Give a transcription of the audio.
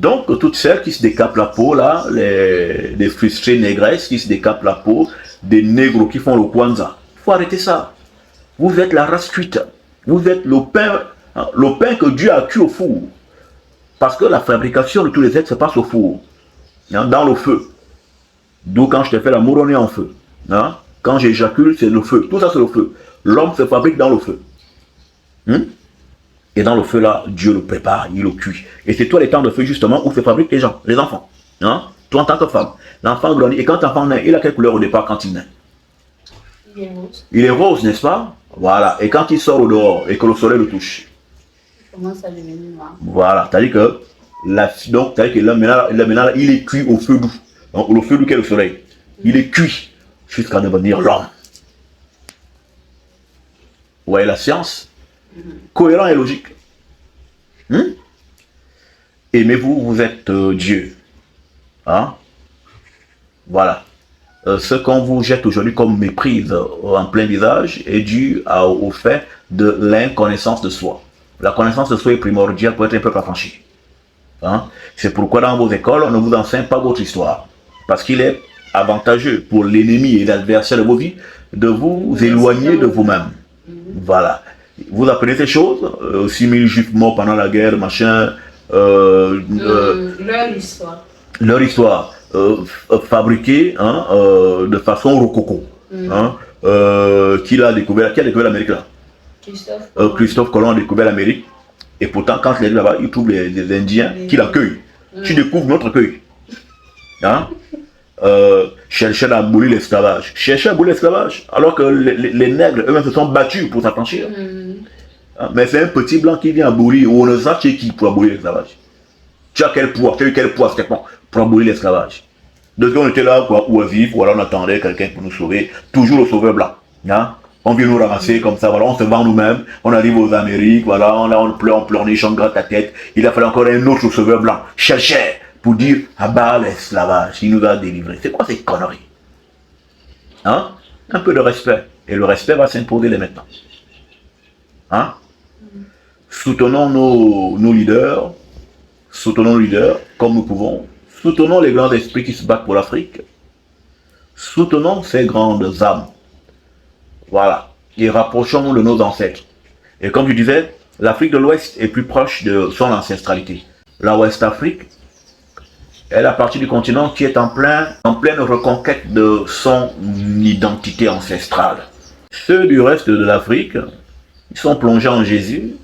Donc, toutes celles qui se décapent la peau, là, les frustrées négresses qui se décapent la peau, des négros qui font le kwanza, il faut arrêter ça. Vous êtes la race cuite. Vous êtes le pain que Dieu a cuit au four. Parce que la fabrication de tous les êtres se passe au four, hein, dans le feu. D'où quand je te fais l'amour, on est en feu. Hein? Quand j'éjacule, c'est le feu. Tout ça, c'est le feu. L'homme se fabrique dans le feu. Et dans le feu, là, Dieu le prépare, il le cuit. Et c'est toi les temps de feu, justement, où se fabriquent les gens, les enfants. Hein? Toi, en tant que femme. L'enfant grandit. Et quand l'enfant naît, il a quelle couleur au départ quand il naît? Il est rose. Il est rose, n'est-ce pas? Voilà. Et quand il sort au dehors et que le soleil le touche, Il commence à devenir noir. voilà. C'est-à-dire que, là, maintenant, il est cuit au feu doux. Donc, le feu doux qu'est le soleil. Il est cuit jusqu'à devenir l'homme. Vous voyez la science? Cohérent et logique. Aimez-vous, vous êtes Dieu. Hein? Voilà. Ce qu'on vous jette aujourd'hui comme méprise en plein visage est dû au fait de l'inconnaissance de soi. La connaissance de soi est primordiale pour être un peuple affranchi. Hein? C'est pourquoi dans vos écoles, on ne vous enseigne pas votre histoire. Parce qu'il est avantageux pour l'ennemi et l'adversaire de vos vies de vous éloigner de vous-même. Voilà. Vous apprenez ces choses, 6000 juifs morts pendant la guerre, machin. Leur histoire. Leur histoire, fabriquée hein, de façon rococo. Hein, qui a découvert l'Amérique là? Christophe Colomb a découvert l'Amérique. Et pourtant, quand il est là-bas, il trouve des Indiens qui l'accueillent. Tu découvres notre accueil. Hein? Chercher à abolir l'esclavage. Chercher à abolir l'esclavage, alors que les nègres eux-mêmes se sont battus pour s'affranchir. Mais c'est un petit blanc qui vient abolir, ou on ne sait qui pour abolir l'esclavage. Tu as quel poids, pour abolir l'esclavage. Donc on était là, quoi, oisif, ou alors on attendait quelqu'un pour nous sauver, toujours le sauveur blanc. Hein? On vient nous ramasser comme ça, voilà, on se vend nous-mêmes, on arrive aux Amériques, voilà, on pleurniche, on gratte la tête. Il a fallu encore un autre sauveur blanc, cherchait pour dire, ah bah l'esclavage, il nous a délivrés. C'est quoi ces conneries? Hein? Un peu de respect. Et le respect va s'imposer dès maintenant. Hein? Soutenons nos leaders, comme nous pouvons. Soutenons les grands esprits qui se battent pour l'Afrique. Soutenons ces grandes âmes. Voilà. Et rapprochons-nous de nos ancêtres. Et comme je disais, l'Afrique de l'Ouest est plus proche de son ancestralité. La Ouest-Afrique est la partie du continent qui est en pleine reconquête de son identité ancestrale. Ceux du reste de l'Afrique, ils sont plongés en Jésus,